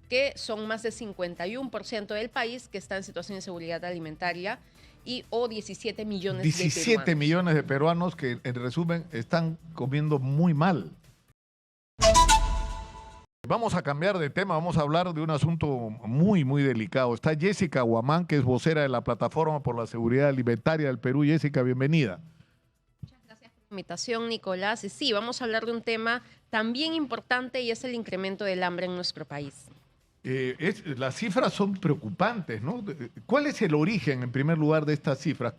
que son más del 51% del país que está en situación de inseguridad alimentaria o 17 millones de 17 peruanos. millones de peruanos que, en resumen, están comiendo muy mal. Vamos a cambiar de tema, vamos a hablar de un asunto muy, muy delicado. Está Jessica Huamán, que es vocera de la Plataforma por la Seguridad Alimentaria del Perú. Jessica, bienvenida. Muchas gracias por la invitación, Nicolás. Y sí, vamos a hablar de un tema también importante y es el incremento del hambre en nuestro país. Las cifras son preocupantes, ¿no? ¿Cuál es el origen, en primer lugar, de estas cifras?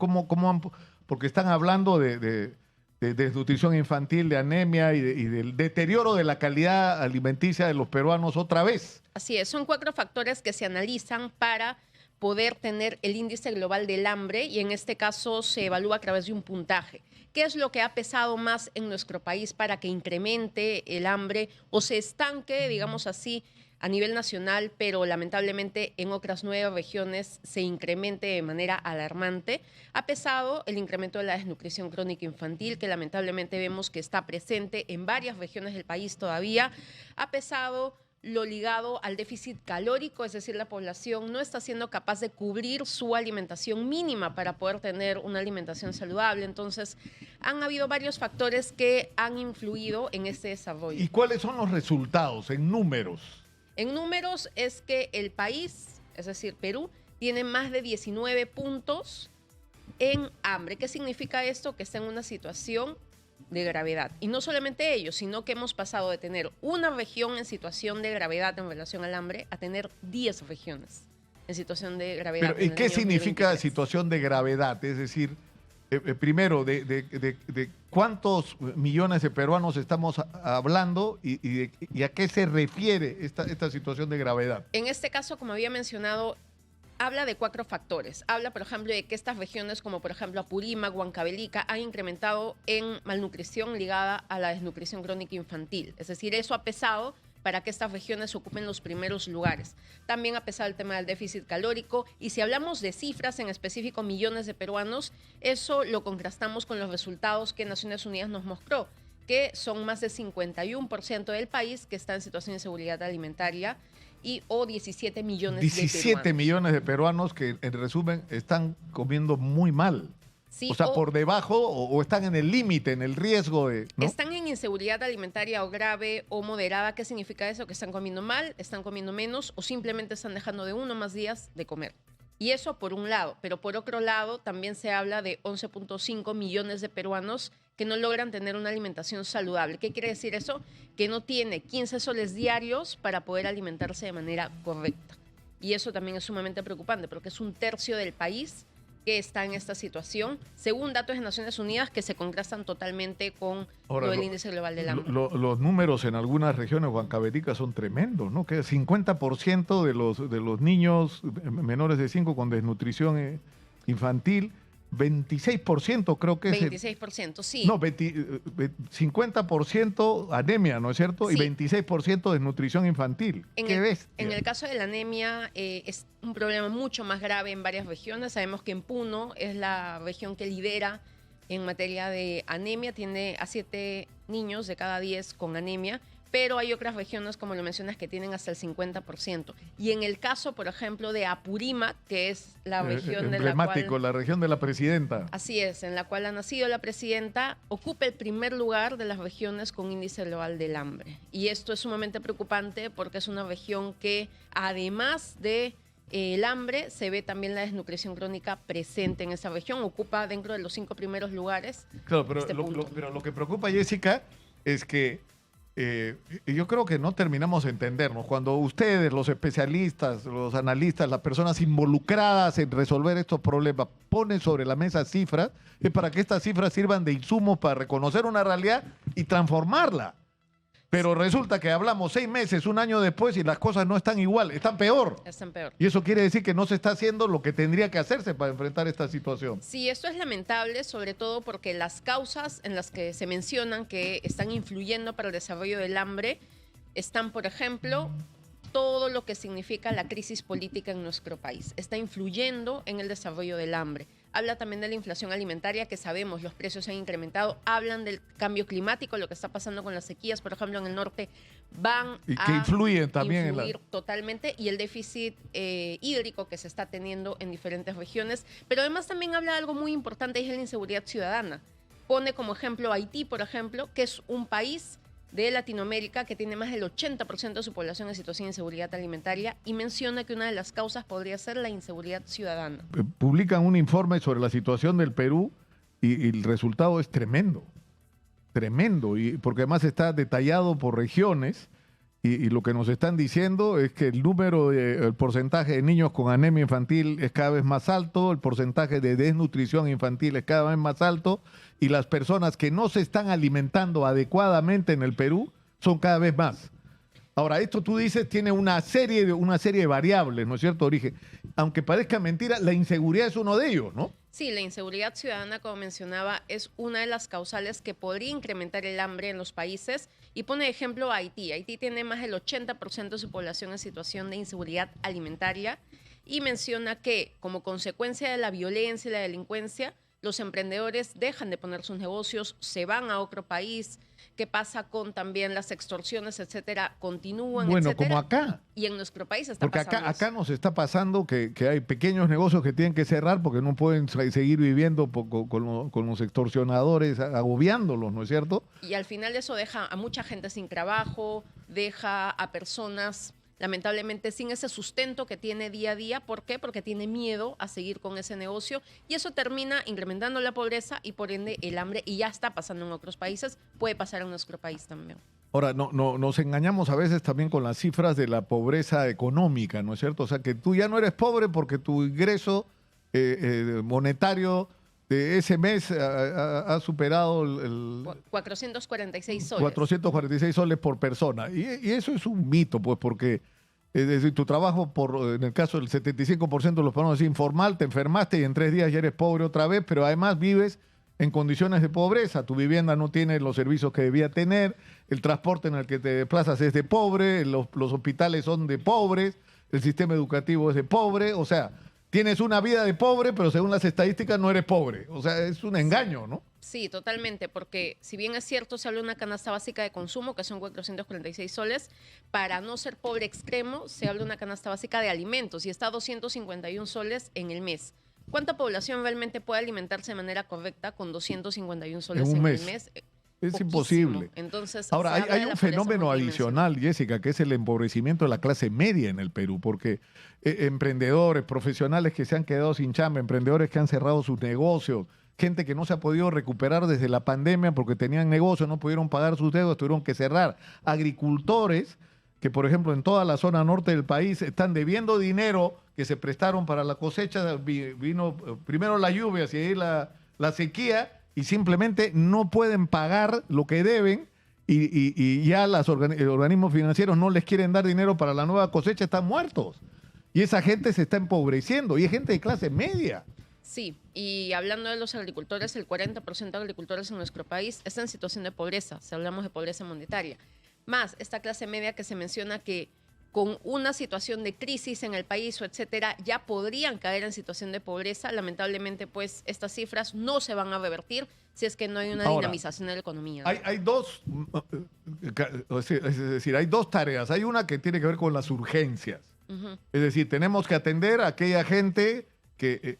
Porque están hablando de desnutrición infantil, de anemia y del deterioro de la calidad alimenticia de los peruanos otra vez. Así es, son 4 factores que se analizan para poder tener el índice global del hambre y en este caso se evalúa a través de un puntaje. ¿Qué es lo que ha pesado más en nuestro país para que incremente el hambre o se estanque, digamos así, a nivel nacional, pero lamentablemente en otras 9 regiones se incremente de manera alarmante? Ha pesado el incremento de la desnutrición crónica infantil, que lamentablemente vemos que está presente en varias regiones del país todavía. Ha pesado lo ligado al déficit calórico, es decir, la población no está siendo capaz de cubrir su alimentación mínima para poder tener una alimentación saludable. Entonces, han habido varios factores que han influido en este desarrollo. ¿Y cuáles son los resultados en números? En números es que el país, es decir, Perú, tiene más de 19 puntos en hambre. ¿Qué significa esto? Que está en una situación de gravedad. Y no solamente ellos, sino que hemos pasado de tener una región en situación de gravedad en relación al hambre a tener 10 regiones en situación de gravedad. Pero, ¿y qué significa situación de gravedad? Es decir, primero, de cuántos millones de peruanos estamos hablando y a qué se refiere esta situación de gravedad. En este caso, como había mencionado, habla de 4 factores. Habla, por ejemplo, de que estas regiones, como por ejemplo Apurímac, Huancavelica, han incrementado en malnutrición ligada a la desnutrición crónica infantil. Es decir, eso ha pesado para que estas regiones ocupen los primeros lugares. También ha pesado el tema del déficit calórico y si hablamos de cifras, en específico millones de peruanos, eso lo contrastamos con los resultados que Naciones Unidas nos mostró, que son más del 51% del país que está en situación de inseguridad alimentaria o 17 millones de peruanos. 17 millones de peruanos que, en resumen, están comiendo muy mal. Sí, o sea, por debajo o están en el límite, en el riesgo de... ¿no? Están en inseguridad alimentaria o grave o moderada. ¿Qué significa eso? Que están comiendo mal, están comiendo menos o simplemente están dejando de 1 o más días de comer. Y eso por un lado, pero por otro lado también se habla de 11.5 millones de peruanos que no logran tener una alimentación saludable. ¿Qué quiere decir eso? Que no tiene 15 soles diarios para poder alimentarse de manera correcta. Y eso también es sumamente preocupante porque es 1/3 del país que está en esta situación, según datos de Naciones Unidas que se contrastan totalmente con lo del índice global del hambre. Los números en algunas regiones huancavéricas son tremendos, ¿no? Que 50% de los niños menores de 5 con desnutrición infantil, 26% creo que 26%, sí. No, 50% anemia, ¿no es cierto? Sí. Y 26% desnutrición infantil. ¿Qué ves? En el caso de la anemia es un problema mucho más grave en varias regiones. Sabemos que en Puno es la región que lidera en materia de anemia. Tiene a 7 niños de cada 10 con anemia. Pero hay otras regiones, como lo mencionas, que tienen hasta el 50%. Y en el caso, por ejemplo, de Apurímac, que es la región de la cual... la región de la presidenta. Así es, en la cual ha nacido la presidenta, ocupa el primer lugar de las regiones con índice global del hambre. Y esto es sumamente preocupante porque es una región que, además de el hambre, se ve también la desnutrición crónica presente en esa región. Ocupa dentro de los 5 primeros lugares. Claro, pero, pero lo que preocupa, Jessica, es que yo creo que no terminamos de entendernos. Cuando ustedes, los especialistas, los analistas, las personas involucradas en resolver estos problemas, ponen sobre la mesa cifras, es para que estas cifras sirvan de insumos para reconocer una realidad y transformarla. Pero resulta que hablamos 6 meses, 1 año después y las cosas no están igual, están peor. Están peor. Y eso quiere decir que no se está haciendo lo que tendría que hacerse para enfrentar esta situación. Sí, esto es lamentable, sobre todo porque las causas en las que se mencionan que están influyendo para el desarrollo del hambre están, por ejemplo, todo lo que significa la crisis política en nuestro país. Está influyendo en el desarrollo del hambre. habla también de la inflación alimentaria, que sabemos, los precios se han incrementado, hablan del cambio climático, lo que está pasando con las sequías, por ejemplo, en el norte, van y que influyen también influir totalmente, y el déficit hídrico que se está teniendo en diferentes regiones. Pero además también habla de algo muy importante, y es la inseguridad ciudadana. Pone como ejemplo Haití, por ejemplo, que es un país de Latinoamérica que tiene más del 80% de su población en situación de inseguridad alimentaria, y menciona que una de las causas podría ser la inseguridad ciudadana. Publican un informe sobre la situación del Perú y el resultado es tremendo, tremendo, y porque además está detallado por regiones. Y lo que nos están diciendo es que el porcentaje de niños con anemia infantil es cada vez más alto, el porcentaje de desnutrición infantil es cada vez más alto, y las personas que no se están alimentando adecuadamente en el Perú son cada vez más. Ahora, esto tú dices tiene una serie de variables, ¿no es cierto, Origen? Aunque parezca mentira, la inseguridad es uno de ellos, ¿no? Sí, la inseguridad ciudadana, como mencionaba, es una de las causales que podría incrementar el hambre en los países, y pone de ejemplo a Haití. Haití tiene más del 80% de su población en situación de inseguridad alimentaria, y menciona que como consecuencia de la violencia y la delincuencia, los emprendedores dejan de poner sus negocios, se van a otro país. ¿Qué pasa con también las extorsiones, etcétera? Continúan, bueno, etcétera. Como acá. Y en nuestro país está porque pasando acá eso. nos está pasando que hay pequeños negocios que tienen que cerrar porque no pueden seguir viviendo con los extorsionadores, agobiándolos, ¿no es cierto? Y al final eso deja a mucha gente sin trabajo, deja a personas lamentablemente sin ese sustento que tiene día a día. ¿Por qué? Porque tiene miedo a seguir con ese negocio, y eso termina incrementando la pobreza y por ende el hambre, y ya está pasando en otros países, puede pasar en nuestro país también. Ahora, nos engañamos a veces también con las cifras de la pobreza económica, ¿no es cierto? O sea, que tú ya no eres pobre porque tu ingreso monetario de ese mes ha superado 446 soles. 446 soles por persona. Y eso es un mito, pues, porque es decir, tu trabajo, en el caso del 75% de los peruanos es informal, te enfermaste y en 3 días ya eres pobre otra vez, pero además vives en condiciones de pobreza. Tu vivienda no tiene los servicios que debía tener, el transporte en el que te desplazas es de pobre, los hospitales son de pobres, el sistema educativo es de pobre, o sea, tienes una vida de pobre, pero según las estadísticas no eres pobre. O sea, es un engaño, ¿no? Sí, totalmente, porque si bien es cierto, se habla de una canasta básica de consumo, que son 446 soles, para no ser pobre extremo, se habla de una canasta básica de alimentos, y está a 251 soles en el mes. ¿Cuánta población realmente puede alimentarse de manera correcta con 251 soles en el mes? Es Poquísimo. imposible. Entonces, ahora, hay un fenómeno adicional, Jessica, que es el empobrecimiento de la clase media en el Perú, porque emprendedores, profesionales que se han quedado sin chamba, emprendedores que han cerrado sus negocios, gente que no se ha podido recuperar desde la pandemia porque tenían negocios, no pudieron pagar sus deudas, tuvieron que cerrar. Agricultores que, por ejemplo, en toda la zona norte del país están debiendo dinero que se prestaron para la cosecha. Vino primero las lluvias y ahí la sequía, y simplemente no pueden pagar lo que deben, y ya los organismos financieros no les quieren dar dinero para la nueva cosecha, están muertos. Y esa gente se está empobreciendo, y es gente de clase media. Sí, y hablando de los agricultores, el 40% de agricultores en nuestro país está en situación de pobreza, si hablamos de pobreza monetaria. Más esta clase media que se menciona que con una situación de crisis en el país o etcétera, ya podrían caer en situación de pobreza. Lamentablemente, pues, estas cifras no se van a revertir si es que no hay una dinamización de la economía. Hay dos, es decir, hay dos tareas. Hay una que tiene que ver con las urgencias. Es decir, tenemos que atender a aquella gente que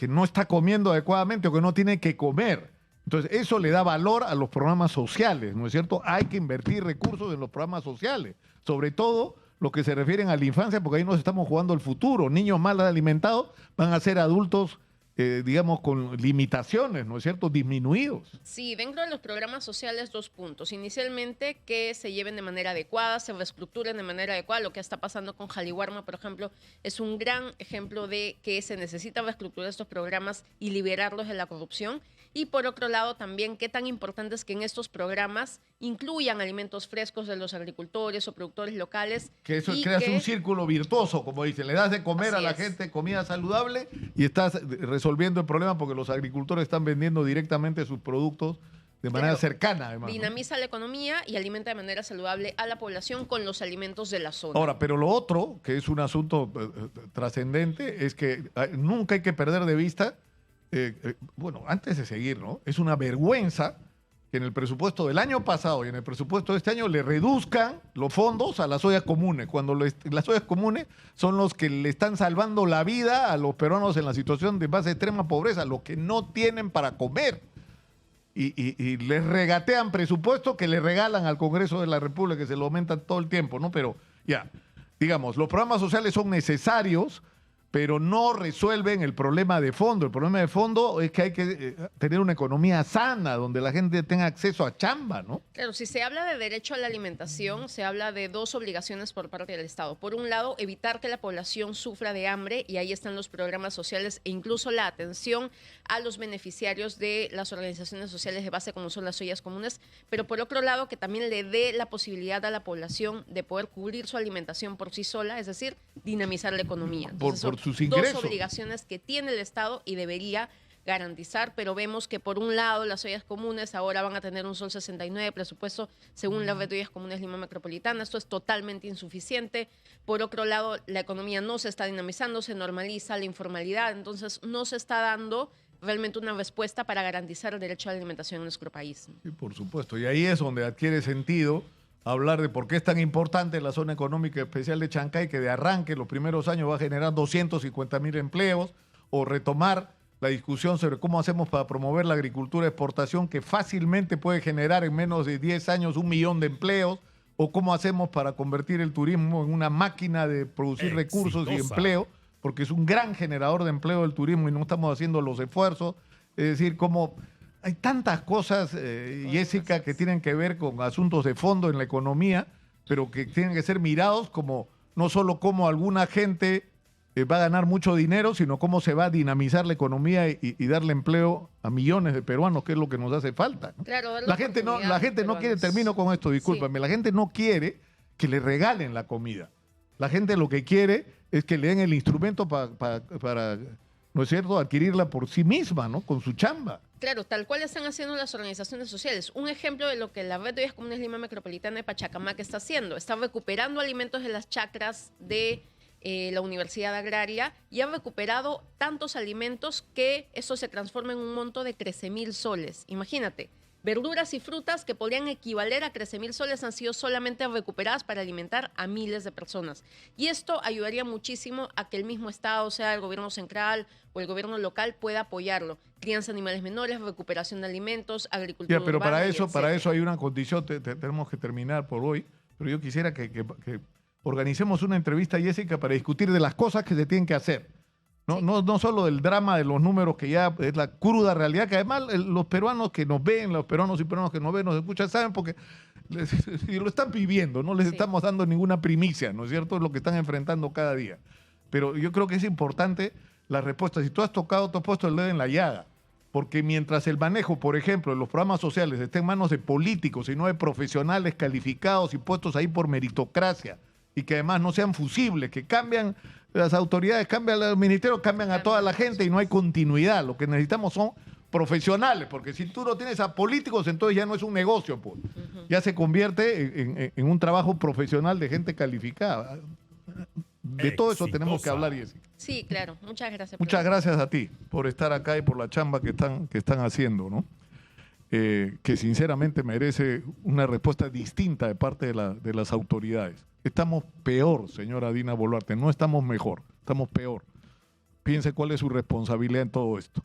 no está comiendo adecuadamente o que no tiene que comer. Entonces, eso le da valor a los programas sociales, ¿no es cierto? Hay que invertir recursos en los programas sociales, sobre todo los que se refieren a la infancia, porque ahí nos estamos jugando el futuro. Niños mal alimentados van a ser adultos, digamos, con limitaciones, ¿no es cierto?, disminuidos. Sí, dentro de los programas sociales, 2 puntos. Inicialmente, que se lleven de manera adecuada, se reestructuren de manera adecuada. Lo que está pasando con Jaliwarma, por ejemplo, es un gran ejemplo de que se necesita reestructurar estos programas y liberarlos de la corrupción. Y por otro lado también, qué tan importante es que en estos programas incluyan alimentos frescos de los agricultores o productores locales. Que eso creas un círculo virtuoso, como dicen. Le das de comer a la gente comida saludable y estás resolviendo el problema porque los agricultores están vendiendo directamente sus productos de manera cercana, además. Dinamiza la economía y alimenta de manera saludable a la población con los alimentos de la zona. Ahora, pero lo otro, que es un asunto trascendente, es que nunca hay que perder de vista bueno, antes de seguir, ¿no? Es una vergüenza que en el presupuesto del año pasado y en el presupuesto de este año le reduzcan los fondos a las ollas comunes, cuando las ollas comunes son los que le están salvando la vida a los peruanos en la situación de más extrema pobreza, los que no tienen para comer. Y les regatean presupuestos que le regalan al Congreso de la República, que se lo aumentan todo el tiempo, ¿no? Pero ya, digamos, los programas sociales son necesarios, pero no resuelven el problema de fondo. El problema de fondo es que hay que tener una economía sana, donde la gente tenga acceso a chamba, ¿no? Claro, si se habla de derecho a la alimentación, se habla de dos obligaciones por parte del Estado. Por un lado, evitar que la población sufra de hambre, y ahí están los programas sociales e incluso la atención a los beneficiarios de las organizaciones sociales de base, como son las ollas comunes. Pero por otro lado, que también le dé la posibilidad a la población de poder cubrir su alimentación por sí sola, es decir, dinamizar la economía. Entonces, Por sus ingresos. dos obligaciones que tiene el Estado y debería garantizar, pero vemos que por un lado las ollas comunes ahora van a tener un sol 69 presupuesto según la red de ollas comunes Lima Metropolitana. Esto es totalmente insuficiente. Por otro lado, la economía no se está dinamizando, se normaliza la informalidad, entonces no se está dando realmente una respuesta para garantizar el derecho a la alimentación en nuestro país. Sí, por supuesto. Y ahí es donde adquiere sentido hablar de por qué es tan importante la zona económica especial de Chancay, que de arranque los primeros años va a generar 250.000 empleos, o retomar la discusión sobre cómo hacemos para promover la agricultura de exportación, que fácilmente puede generar en menos de 10 años 1 millón de empleos, o cómo hacemos para convertir el turismo en una máquina de producir recursos y empleo, porque es un gran generador de empleo el turismo y no estamos haciendo los esfuerzos. Es decir, cómo hay tantas cosas, Jessica, que tienen que ver con asuntos de fondo en la economía, pero que tienen que ser mirados como no solo cómo alguna gente va a ganar mucho dinero, sino cómo se va a dinamizar la economía y darle empleo a millones de peruanos, que es lo que nos hace falta, ¿no? Claro, La gente no quiere, termino con esto, discúlpame, sí. La gente no quiere que le regalen la comida. La gente lo que quiere es que le den el instrumento para, ¿no es cierto?, adquirirla por sí misma, ¿no?, con su chamba. Claro, tal cual están haciendo las organizaciones sociales. Un ejemplo de lo que la red de ollas comunes Lima Metropolitana de Pachacamac está haciendo. Está recuperando alimentos de las chacras de la Universidad Agraria, y ha recuperado tantos alimentos que eso se transforma en un monto de 13.000 soles. Imagínate, verduras y frutas que podrían equivaler a 13.000 soles han sido solamente recuperadas para alimentar a miles de personas. Y esto ayudaría muchísimo a que el mismo Estado, sea el gobierno central o el gobierno local, pueda apoyarlo. Crianza de animales menores, recuperación de alimentos, agricultura pero urbana, para eso hay una condición, tenemos que terminar por hoy, pero yo quisiera que organicemos una entrevista, Jessica, para discutir de las cosas que se tienen que hacer. No, sí. no solo del drama de los números, que ya es la cruda realidad, que además los peruanos que nos ven, los peruanos y peruanos que nos ven, nos escuchan, saben, porque lo están viviendo, no les estamos dando ninguna primicia, ¿no es cierto? Es lo que están enfrentando cada día. Pero yo creo que es importante la respuesta. Si tú has puesto el dedo en la llaga, porque mientras el manejo, por ejemplo, de los programas sociales esté en manos de políticos y no de profesionales calificados y puestos ahí por meritocracia, y que además no sean fusibles, que cambian las autoridades, cambian los ministerios, cambian a toda la gente y no hay continuidad. Lo que necesitamos son profesionales, porque si tú no tienes a políticos, entonces ya no es un negocio, pues. Ya se convierte en un trabajo profesional de gente calificada. De todo eso tenemos que hablar, Jessica. Sí, claro. Muchas gracias. Muchas gracias a ti por estar acá y por la chamba que están haciendo, ¿no? Que sinceramente merece una respuesta distinta de parte de las autoridades. Estamos peor, señora Dina Boluarte, no estamos mejor, estamos peor. Piense cuál es su responsabilidad en todo esto.